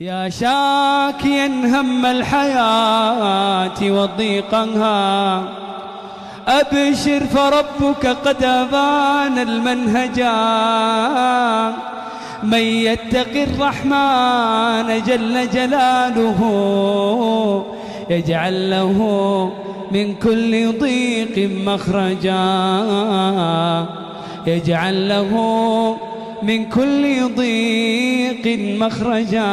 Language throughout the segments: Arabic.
يا شاكيا هم الحياة وضيقها أبشر فربك قد أبان المنهجا. من يتق الرحمن جل جلاله يجعل له من كل ضيق مخرجا. يجعل له من كل ضيق مخرجا.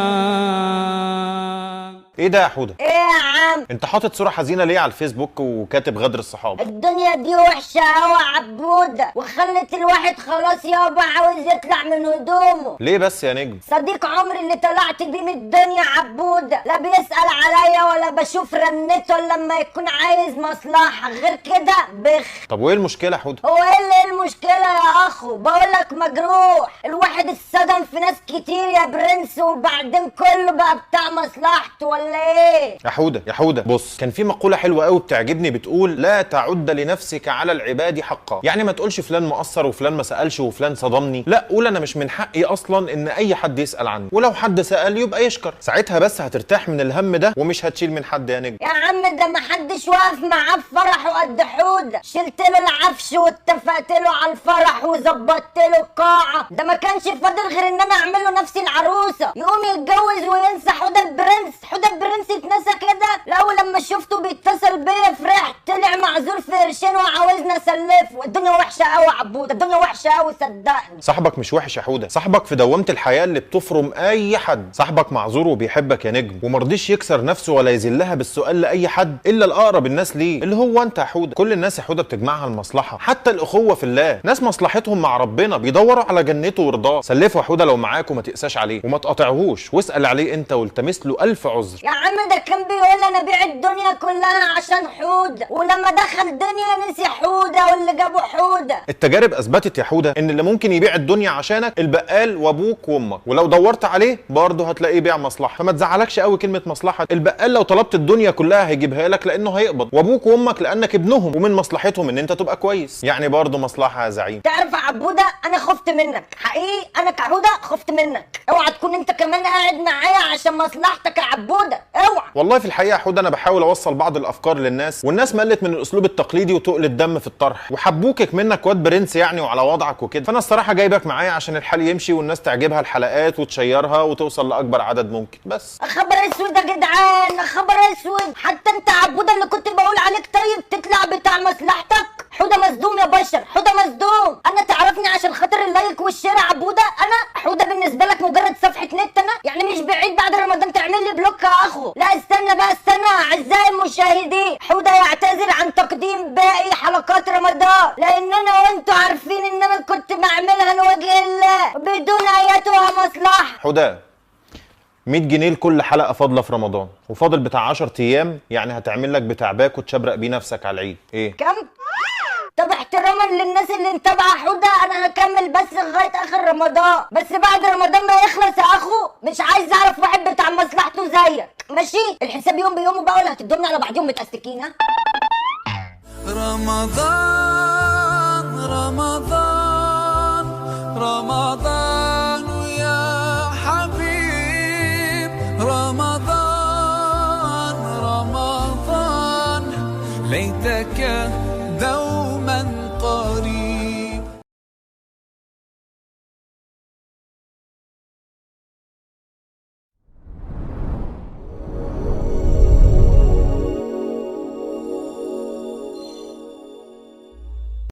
ايه ده يا حوده؟ ايه يا عم؟ انت حاطط صوره حزينه ليه على الفيسبوك وكاتب غدر الصحاب؟ الدنيا دي وحشه قوي عبوده، وخلت الواحد خلاص يابا عاوز يطلع من هدومه. ليه بس يا نجم؟ صديق عمري اللي طلعت بيه من الدنيا عبوده لا بيسأل عليا ولا بشوف رنته لما يكون عايز مصلحه، غير كده بخ. طب وايه المشكله يا حوده؟ هو ايه اللي المشكله يا اخو؟ بقولك مجروح، الواحد اتصدم في ناس كتير يا برنس، وبعدين كله بقى بتاع مصلحته ولا ايه؟ يا حوده بص، كان في مقوله حلوه قوي بتعجبني بتقول لا تعد لنفسك على العباد حقا. يعني ما تقولش فلان مقصر وفلان ما سالش وفلان صدمني، لا قول انا مش من حقي اصلا ان اي حد يسال عني، ولو حد سال يبقى يشكر، ساعتها بس هترتاح من الهم ده ومش هتشيل من حد يا نجم. يا عم ده ما حدش واقف معاه في فرحه قد حوده، شلت له العفش واتفقت له على الفرح وظبطت له القاعه، ده ما كانش فاضل غير ان انا اعمل له نفسي العروسه يقوم يتجوز وينسى حوده البرنس. حوده البرنس اتنسى كده؟ لا لما شفته بيتصل بيا فرحت، طلع معذور في قرشين وعاوزنا اسلفه. الدنيا وحشه قوي يا عبود، الدنيا وحشه قوي صدقني. صاحبك مش وحش يا حوده، صاحبك في دوامه الحياه اللي بتفرم اي حد. صاحبك معذور وبيحبك يا نجم، ومرضيش يكسر نفسه ولا يذلها بالسؤال لاي حد الا الاقرب الناس ليه اللي هو انت يا حوده. كل الناس يا حوده بتجمعها المصلحه، حتى الاخوه في الله، ناس مصلحتهم مع ربنا بيدوروا على جنته ورضاه. سلفه يا حوده لو معاك وما تقساش عليه وما تقاطعهوش، واسال عليه انت والتمس له 1000 عذر. يا عم ده كان بيقول انا بيع الدنيا كلها عشان حوده، ولما دخل الدنيا نسي حوده واللي جابه حوده. التجارب اثبتت يا حوده ان اللي ممكن يبيع الدنيا عشانك البقال وابوك وامك، ولو دورت عليه برضه هتلاقيه بيع مصلحه. فما تزعلكش قوي كلمه مصلحه. البقال لو طلبت الدنيا كلها هيجيبها لك لانه هيقبض، وابوك وامك لانك ابنهم ومن مصلحتهم ان انت تبقى كويس، يعني برضه مصلحه يا زعيم. تعرف يا عبوده انا خفت منك حقيقي، انا كحوده خفت منك. اوعى تكون انت كمان قاعد معايا عشان مصلحتك يا عبوده، اوعى. والله في الحقيقه يا حوده انا بحاول اوصل بعض الافكار للناس، والناس ملت من الاسلوب التقليدي وتقل الدم في الطرح، وحبوكك منك واد برنس يعني وعلى وضعك وكده. فانا الصراحه جايبك معايا عشان الحال يمشي والناس تعجبها الحلقات وتشيرها وتوصل لاكبر عدد ممكن بس. خبر اسود يا جدعان، خبر اسود. حتى انت عبوده اللي كنت بقول عليك طيب تطلع بتاع مصلحتك. حوده مصدوم يا بشر، حوده مصدوم. انا تعرفني عشان خاطر اللايك والشير عبوده، انا حوده بالنسبه لك مجرد صفحه نت، انا يعني مش بعيد بعد رمضان تعمل لي بلوك يا اخو. لا استنى بقى استنى اعزائي المشاهدين، حوده يعتذر عن تقديم باقي حلقات رمضان لان انا وانتوا عارفين ان انا كنت بعملها لوجه الله بدون ايتها مصلحه. حوده 100 جنيه لكل حلقه فاضله في رمضان، وفاضل بتاع 10 ايام، يعني هتعمل لك بتاع باك وتشبرق بيه نفسك على العيد. ايه كم؟ طب احتراما للناس اللي متابعه حوده انا هكمل بس لغايه اخر رمضان، بس بعد رمضان ما يخلص يا اخو مش عايز اعرف واحد بتاع مصلحته زيك، ماشي؟ الحساب يوم بيومه بقى ولا هتدومنا على بعضيهم متأسكين؟ ها؟ رمضان رمضان رمضان